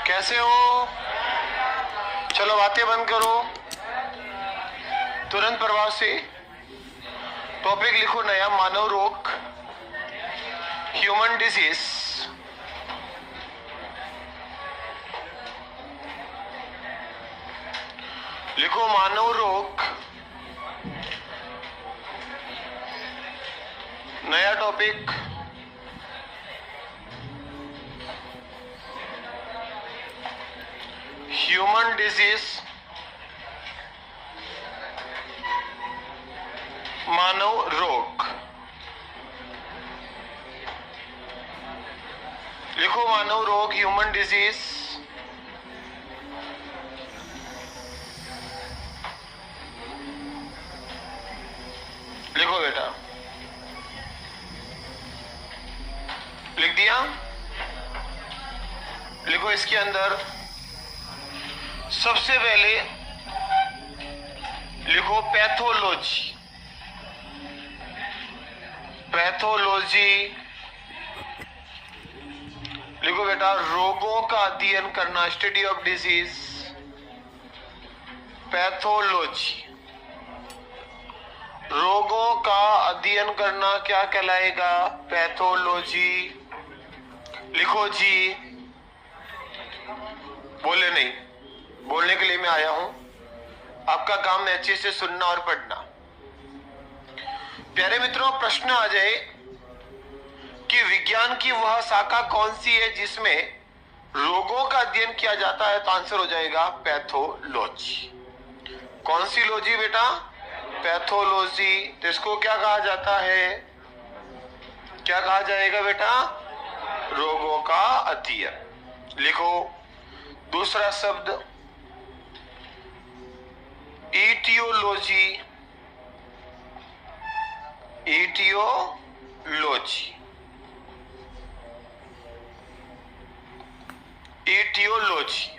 कैसे हो? चलो बातें बंद करो, तुरंत प्रभाव से टॉपिक लिखो नया, मानव रोग, ह्यूमन डिजीज। लिखो मानव रोग, नया टॉपिक ह्यूमन डिजीज, मानव रोग। लिखो मानव रोग, ह्यूमन डिजीज। लिखो बेटा, लिख दिया? लिखो इसके अंदर सबसे पहले लिखो पैथोलॉजी। पैथोलॉजी लिखो बेटा, रोगों का अध्ययन करना, स्टडी ऑफ डिजीज। पैथोलॉजी, रोगों का अध्ययन करना क्या कहलाएगा? पैथोलॉजी। लिखो जी, बोले नहीं, बोलने के लिए मैं आया हूं, आपका काम अच्छे से सुनना और पढ़ना। प्यारे मित्रों, प्रश्न आ जाए कि विज्ञान की वह शाखा कौन सी है जिसमें रोगों का अध्ययन किया जाता है, तो आंसर हो जाएगा पैथोलॉजी। कौन सी लॉजी बेटा? पैथोलॉजी। तो इसको क्या कहा जाता है? क्या कहा जाएगा बेटा? रोगों का अध्ययन। लिखो दूसरा शब्द इटियोलॉजी। Etiology, etiology,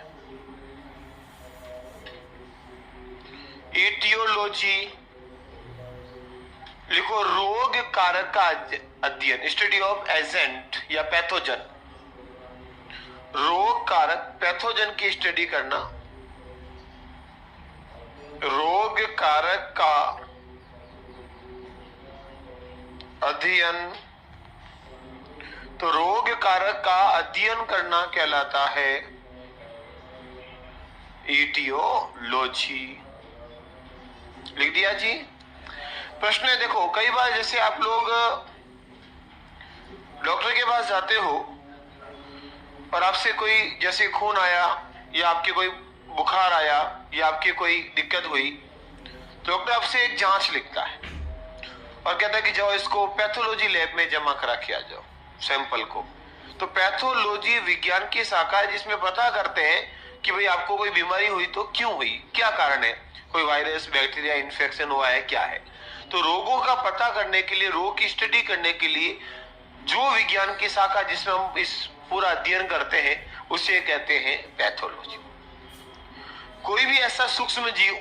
etiology. लिखो रोग कारक का अध्ययन, स्टडी ऑफ एजेंट या पैथोजन। रोग कारक, पैथोजन की स्टडी करना, रोग कारक का अध्ययन। तो रोग कारक का अध्ययन करना कहलाता है इटियोलॉजी। लिख दिया जी? प्रश्न है, देखो कई बार जैसे आप लोग डॉक्टर के पास जाते हो और आपसे कोई जैसे खून आया या आपके कोई बुखार आया या आपकी कोई दिक्कत हुई, तो डॉक्टर आपसे एक जांच लिखता है और कहता है कि जाओ इसको पैथोलॉजी लैब में जमा करा के आ जाओ सैंपल को। तो पैथोलॉजी विज्ञान की शाखा है जिसमें पता करते हैं कि भाई आपको कोई बीमारी हुई तो क्यों हुई, क्या कारण है, कोई वायरस, बैक्टीरिया, इन्फेक्शन हुआ है, क्या है। तो रोगों का पता करने के लिए, रोग की स्टडी करने के लिए जो विज्ञान की शाखा जिसमें हम इस पूरा अध्ययन करते हैं उसे कहते हैं पैथोलॉजी। कोई भी ऐसा सूक्ष्म जीव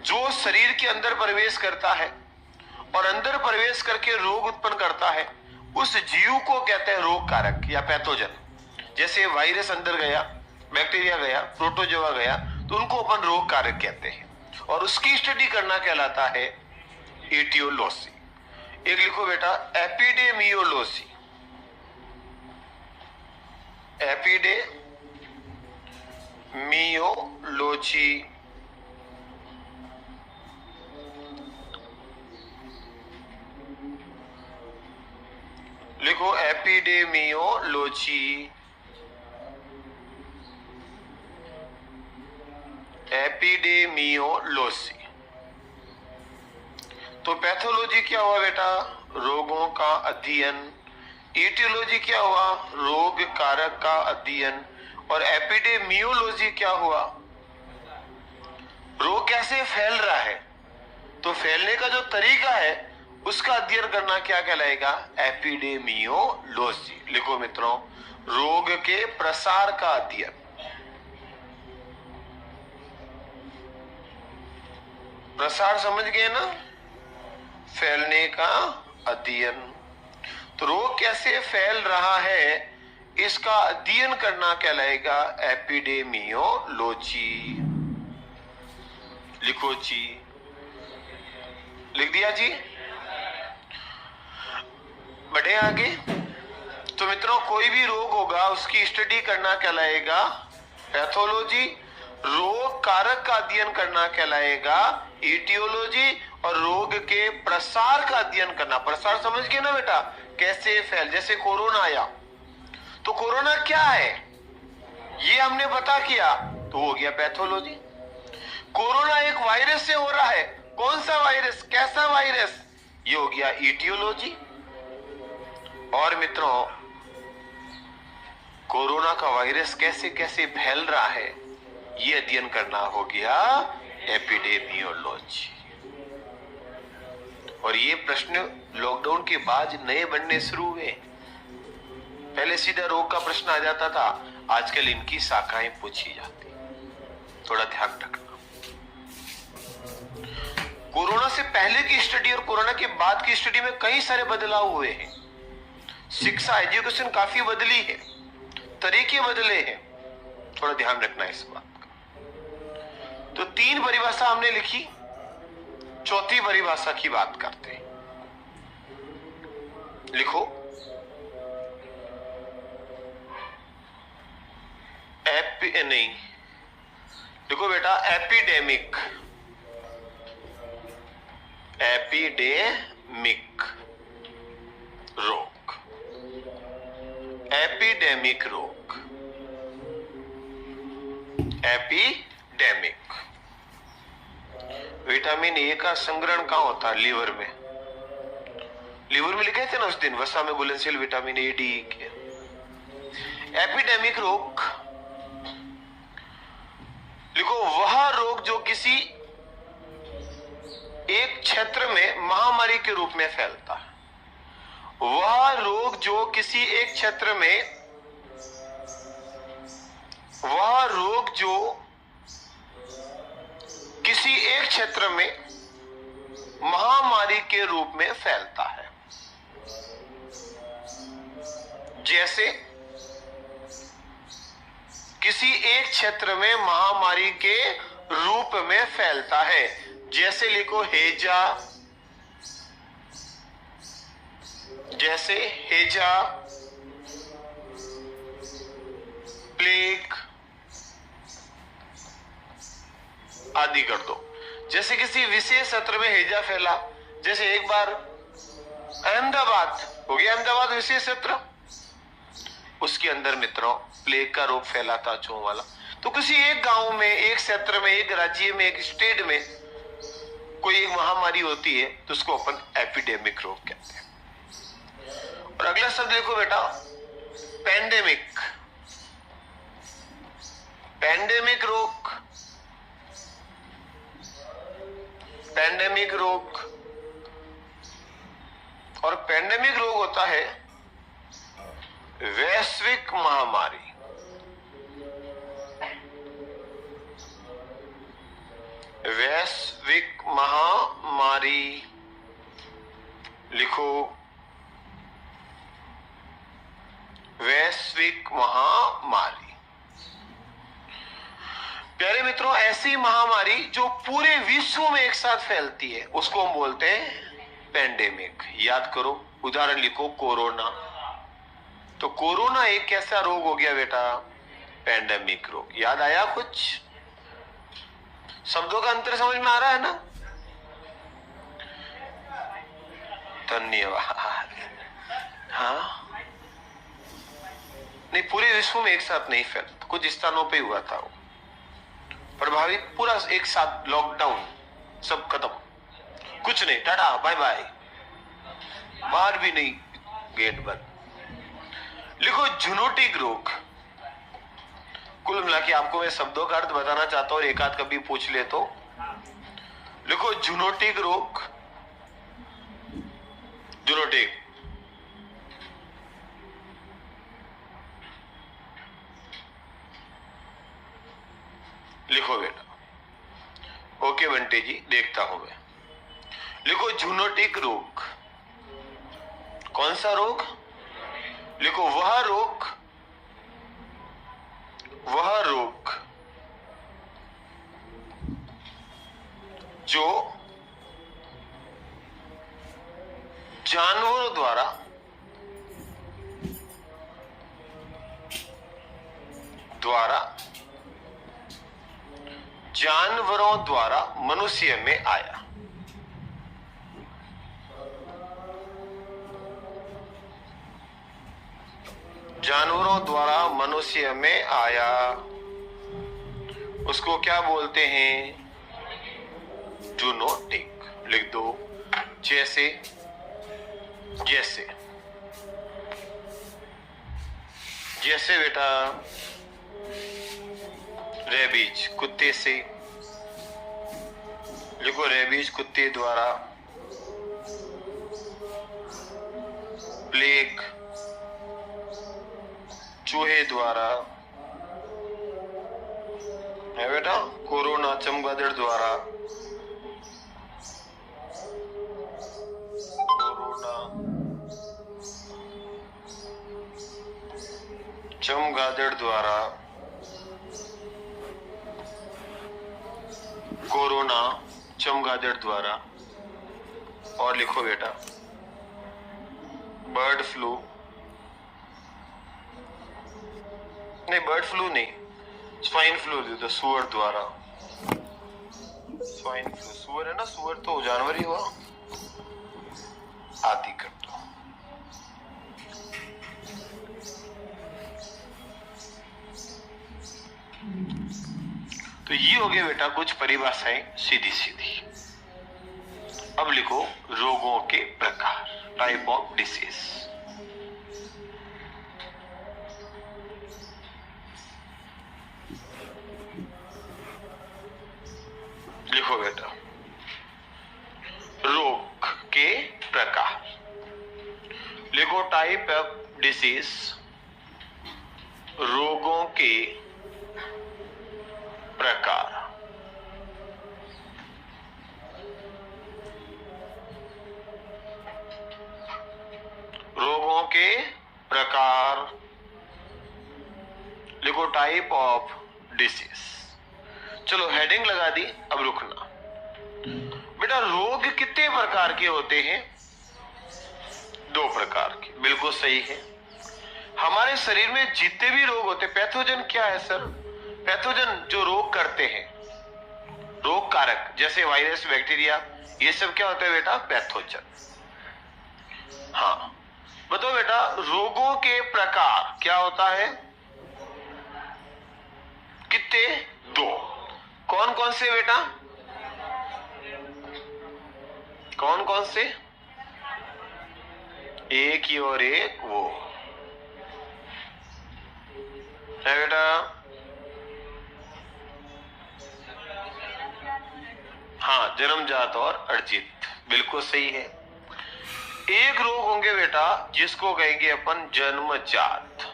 जो शरीर के अंदर प्रवेश करता है और अंदर प्रवेश करके रोग उत्पन्न करता है, उस जीव को कहते हैं रोग कारक या पैथोजन। जैसे वायरस अंदर गया, बैक्टीरिया गया, प्रोटोजोआ गया, तो उनको अपन रोग कारक कहते हैं और उसकी स्टडी करना कहलाता है एटियोलॉजी। एक लिखो बेटा एपिडेमियोलॉजी। एपिडेमियोलॉजी, लिखो एपिडेमियोलॉजी। एपिडेमियोलॉजी। तो पैथोलॉजी क्या हुआ बेटा? रोगों का अध्ययन। एटियोलॉजी क्या हुआ? रोग कारक का अध्ययन। और एपिडेमियोलॉजी क्या हुआ? रोग कैसे फैल रहा है, तो फैलने का जो तरीका है उसका अध्ययन करना क्या कहलाएगा? एपिडेमियोलॉजी। लिखो मित्रों, रोग के प्रसार का अध्ययन। प्रसार समझ गए ना? फैलने का अध्ययन। तो रोग कैसे फैल रहा है इसका अध्ययन करना कहलाएगा एपिडेमियोलॉजी। लिखो जी, लिख दिया जी। बढ़े आगे। तो मित्रों, कोई भी रोग होगा उसकी स्टडी करना कहलाएगा पैथोलॉजी, रोग कारक का अध्ययन करना कहलाएगा इटियोलॉजी, और रोग के प्रसार का अध्ययन करना, प्रसार समझ गए ना बेटा, कैसे फैल, जैसे कोरोना आया तो कोरोना क्या है ये हमने पता किया तो हो गया पैथोलॉजी। कोरोना एक वायरस से हो रहा है, कौन सा वायरस, कैसा वायरस, ये हो गया इटियोलॉजी। और मित्रों, कोरोना का वायरस कैसे कैसे फैल रहा है ये अध्ययन करना हो गया एपिडेमियोलॉजी। और ये प्रश्न लॉकडाउन के बाद नए बनने शुरू हुए। पहले सीधा रोग का प्रश्न आ जाता था, आजकल इनकी शाखाएं पूछी जाती, थोड़ा ध्यान रखना। कोरोना से पहले की स्टडी और कोरोना के बाद की स्टडी में कई सारे बदलाव हुए हैं। शिक्षा, एजुकेशन काफी बदली है, तरीके बदले हैं, थोड़ा ध्यान रखना इस बात का। तो 3 परिभाषा हमने लिखी, चौथी परिभाषा की बात करते हैं। लिखो, नहीं देखो बेटा, एपिडेमिक, एपिडेमिक रोग, एपिडेमिक रोग, एपिडेमिक। विटामिन ए का संग्रहण कहां होता है, लीवर में। लीवर में लिखे थे ना उस दिन, वसा में घुलनशील विटामिन ए डी के। एपिडेमिक रोग लिखो, वह रोग जो किसी एक क्षेत्र में महामारी के रूप में फैलता है। वह रोग जो किसी एक क्षेत्र में, वह रोग जो किसी एक क्षेत्र में महामारी के रूप में फैलता है। जैसे किसी एक क्षेत्र में महामारी के रूप में फैलता है, जैसे लिखो हैजा, जैसे हैजा, प्लेग आदि कर दो। जैसे किसी विशेष क्षेत्र में हैजा फैला, जैसे एक बार अहमदाबाद हो गया, अहमदाबाद विशेष क्षेत्र, उसके अंदर मित्रों प्लेग का रोग फैला था, चों वाला। तो किसी एक गांव में, एक क्षेत्र में, एक राज्य में, एक स्टेट में कोई एक महामारी होती है तो उसको अपन एपिडेमिक रोग कहते हैं। और अगला शब्द देखो बेटा, पैंडेमिक। पैंडेमिक रोग, पैंडेमिक रोग। और पैंडेमिक रोग होता है वैश्विक महामारी, वैश्विक महामारी। लिखो, वैश्विक महामारी। प्यारे मित्रों, ऐसी महामारी जो पूरे विश्व में एक साथ फैलती है उसको हम बोलते हैं पैंडेमिक। याद करो, उदाहरण लिखो, कोरोना। तो कोरोना एक कैसा रोग हो गया बेटा, पैंडेमिक रोग। याद आया कुछ? शब्दों का अंतर समझ में आ रहा है ना? धन्यवाद। हाँ, नहीं, पूरे विश्व में एक साथ नहीं फैलता, कुछ स्थानों पे हुआ था वो प्रभावित, पूरा एक साथ लॉकडाउन, सब खत्म, कुछ नहीं, टाटा बाय बाय, बाहर भी नहीं, गेट बंद। लिखो, जूनोटिक रोग। कुल मिला के आपको मैं शब्दों का अर्थ बताना चाहता हूं और एक आध कभी पूछ ले तो। लिखो, जूनोटिक रोग, जूनोटिक। लिखो बेटा। ओके बंटे जी, देखता हूं मैं। लिखो, जूनोटिक रोग। कौन सा रोग? लिखो, वह रोग वह रोग जो जानवरों द्वारा मनुष्य में आया। जानवरों द्वारा मनुष्य में आया, उसको क्या बोलते हैं? जूनोटिक। लिख दो। जैसे बेटा रेबीज, कुत्ते से। लिखो रेबीज कुत्ते द्वारा, प्लेग चूहे द्वारा है बेटा, कोरोना चमगादड़ द्वारा, चमगादड़ द्वारा, कोरोना चमगादड़ द्वारा। और लिखो बेटा बर्ड फ्लू, नहीं बर्ड फ्लू नहीं, स्वाइन फ्लू लिख दो, सुअर द्वारा। स्वाइन फ्लू सुअर है ना, सुअर तो जानवर ही हुआ। आदि कर दो। तो ये हो गए बेटा कुछ परिभाषाएं सीधी सीधी। अब लिखो रोगों के प्रकार, टाइप ऑफ डिसीज। लिखो बेटा रोग के प्रकार। लिखो टाइप ऑफ डिसीज, रोगों के प्रकार। रोगों के प्रकार। लिखो टाइप ऑफ डिसीज। चलो हेडिंग लगा दी, अब रुकना। बेटा रोग कितने प्रकार के होते हैं? 2 प्रकार के। बिल्कुल सही है। हमारे शरीर में जितने भी रोग होते, पैथोजन क्या है सर? पैथोजन जो रोग करते हैं, रोग कारक, जैसे वायरस, बैक्टीरिया, ये सब क्या होता है बेटा? पैथोजन। हाँ बताओ बेटा रोगों के प्रकार क्या होता है? कितने? 2। कौन कौन से बेटा? कौन कौन से? एक ही और एक वो है बेटा। हाँ जन्मजात और अर्जित, बिल्कुल सही है। एक रोग होंगे बेटा जिसको कहेंगे अपन जन्मजात,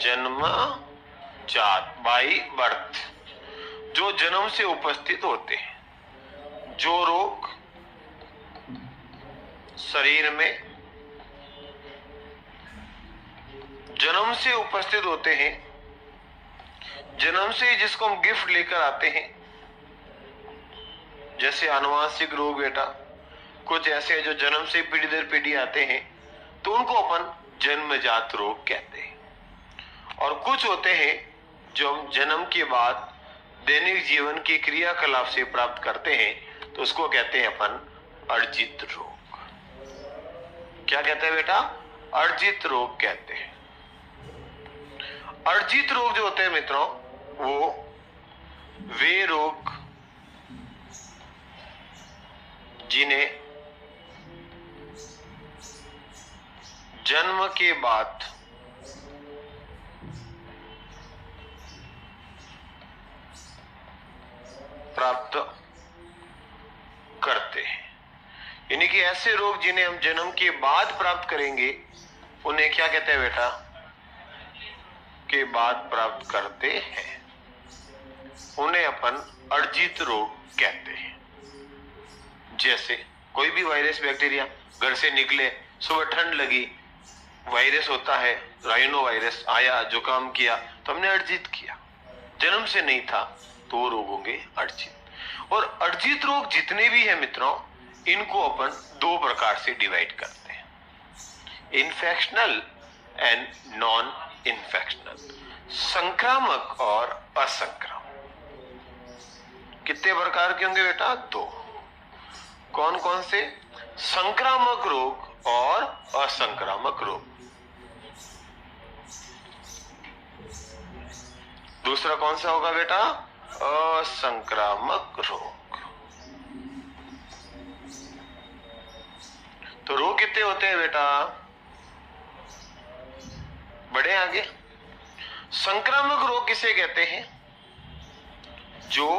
जन्मजात बाई बर्थ, जो जन्म से उपस्थित होते हैं। जो रोग शरीर में जन्म से उपस्थित होते हैं, जन्म से जिसको हम गिफ्ट लेकर आते हैं, जैसे आनुवांशिक रोग बेटा, कुछ ऐसे हैं जो जन्म से पीढ़ी दर पीढ़ी आते हैं, तो उनको अपन जन्मजात रोग कहते हैं। और कुछ होते हैं जो हम जन्म के बाद दैनिक जीवन के क्रियाकलाप से प्राप्त करते हैं, तो उसको कहते हैं अपन अर्जित रोग। क्या कहते हैं बेटा? अर्जित रोग कहते हैं। अर्जित रोग जो होते हैं मित्रों, वो वे रोग जिन्हें जन्म के बाद प्राप्त करते हैं। यानी कि ऐसे रोग जिन्हें हम जन्म के बाद प्राप्त करेंगे, उन्हें क्या कहते हैं बेटा? के बाद प्राप्त करते हैं, उन्हें अपन अर्जित रोग कहते हैं। जैसे कोई भी वायरस, बैक्टीरिया घर से निकले, सुबह ठंड लगी, वायरस होता है, राइनो वायरस आया, जुकाम किया तो हमने अर्जित किया, जन्म से नहीं था तो वो रोग होंगे अर्जित। और अर्जित रोग जितने भी है मित्रों, इनको अपन दो प्रकार से डिवाइड करते हैं, इन्फेक्शनल एंड नॉन इन्फेक्शनल, संक्रामक और असंक्रामक। कितने प्रकार के होंगे बेटा? दो। कौन कौन से? संक्रामक रोग और असंक्रामक रोग। दूसरा कौन सा होगा बेटा? असंक्रामक रोग। तो रोग कितने होते हैं बेटा? बढ़े आगे। संक्रामक रोग किसे कहते हैं? जो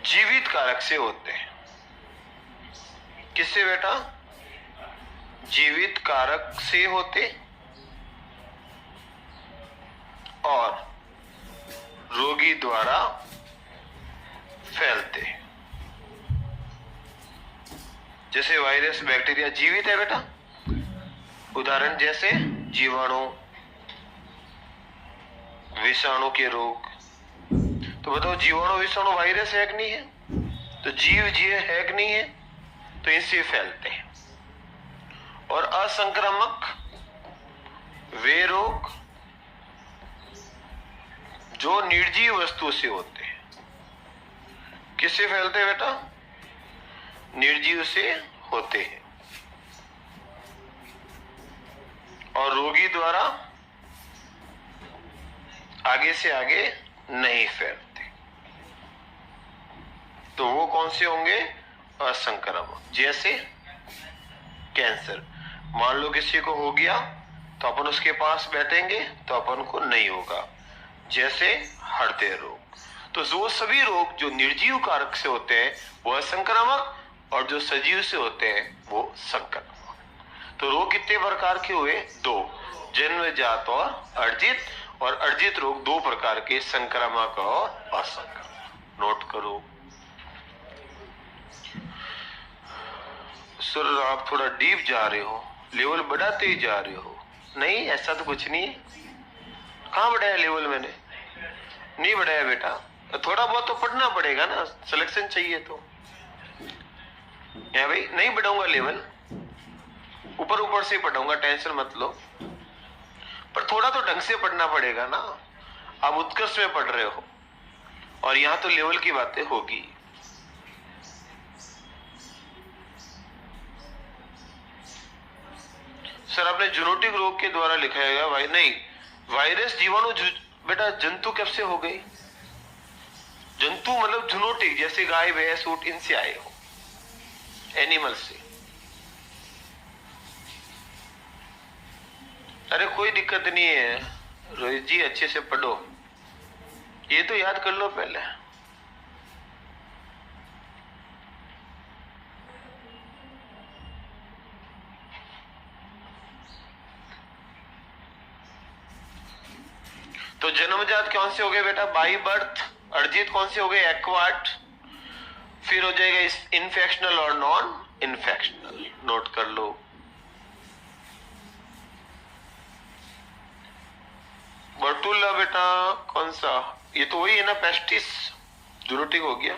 जीवित कारक से होते हैं। किससे बेटा? जीवित कारक से होते और रोगी द्वारा फैलते। जैसे वायरस, बैक्टीरिया जीवित है बेटा, उदाहरण जैसे जीवाणु, विषाणु के रोग। तो बताओ जीवाणु, विषाणु वायरस है कि नहीं है? तो जीव है कि नहीं है? तो इनसे फैलते हैं। और असंक्रामक वे रोग जो निर्जीव वस्तु से होते हैं। किससे फैलते हैं बेटा? निर्जीव से होते हैं और रोगी द्वारा आगे से आगे नहीं फैलते। तो वो कौन से होंगे? असंक्रामक। जैसे कैंसर, मान लो किसी को हो गया तो अपन उसके पास बैठेंगे तो अपन को नहीं होगा, जैसे हृदय रोग। तो वो सभी रोग जो निर्जीव कारक से होते हैं वो असंक्रामक, और जो सजीव से होते हैं वो संक्रामक। तो रोग कितने प्रकार के हुए? दो, जन्मजात और अर्जित। और अर्जित रोग दो प्रकार के, संक्रामक और असंक्रामक। नोट करो सर, आप थोड़ा डीप जा रहे हो, लेवल बढ़ाते ही जा रहे हो। नहीं, ऐसा तो कुछ नहीं है। कहाँ बढ़ाया लेवल? मैंने नहीं बढ़ाया बेटा। थोड़ा बहुत तो पढ़ना पड़ेगा ना, सिलेक्शन चाहिए तो। या भाई नहीं बढ़ाऊंगा लेवल, ऊपर ऊपर से पढ़ाऊंगा, टेंशन मत लो। पर थोड़ा तो ढंग से पढ़ना पड़ेगा ना। आप उत्कर्ष में पढ़ रहे हो और यहां तो लेवल की बातें होगी। सर आपने जूनोटिक रोग के द्वारा लिखा है भाई? नहीं, वायरस, जीवाणु, बेटा जंतु कब से हो गई? जंतु मतलब जूनोटिक, जैसे गाय, भैंस, ऊंट, इनसे आए हो, एनिमल से। अरे कोई दिक्कत नहीं है रोहित जी, अच्छे से पढ़ो, ये तो याद कर लो पहले। तो जन्मजात कौन से हो गए बेटा? By birth. अर्जित कौन से हो गए? एक्वायर्ड। फिर हो जाएगा इन्फेक्शनल और नॉन इन्फेक्शनल। नोट कर लो। बर्टुल्ला बेटा कौन सा? ये तो वही है ना, पेस्टिस, जूनोटिक हो गया।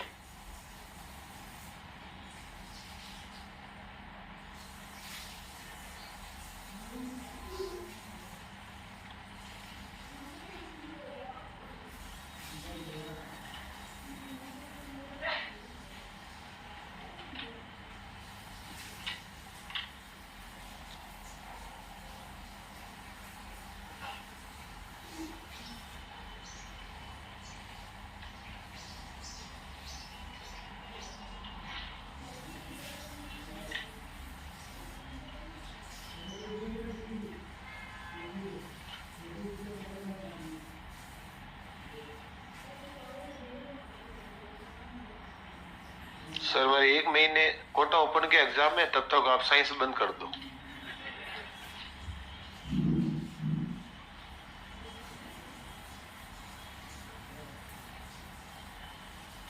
सर मेरे 1 महीने कोटा ओपन के एग्जाम है, तब तक आप साइंस बंद कर दो।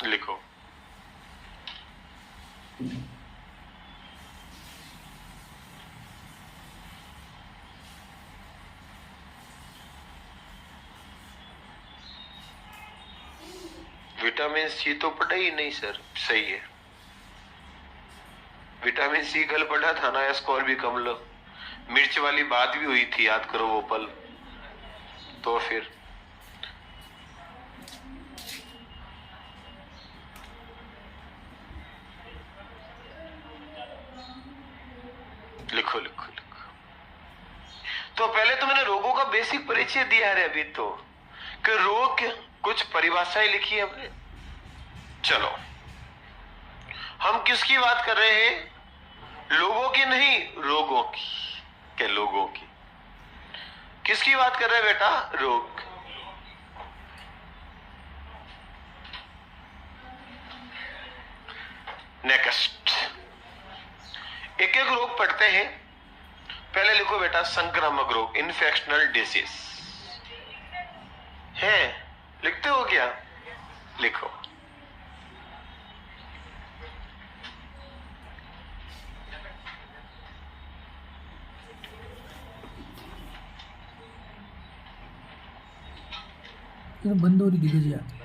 लिखो। विटामिन सी तो पढ़ा ही नहीं सर। सही है, विटामिन सी कल पढ़ा था ना, स्कोर भी कम लो। मिर्च वाली बात भी हुई थी, याद करो वो पल। तो फिर लिखो लिखो लिखो। तो पहले तो मैंने रोगों का बेसिक परिचय दिया है अभी तो, कि रोग कुछ परिभाषाएं लिखी है हमने। चलो, हम किसकी बात कर रहे हैं? लोगों की नहीं, रोगों की। के लोगों की किसकी बात कर रहे हैं बेटा? रोग। नेक्स्ट, एक एक रोग पढ़ते हैं। पहले लिखो बेटा संक्रामक रोग, इन्फेक्शनल डिसीज है। लिखते हो क्या? लिखो। बंद हो रही थी क्या?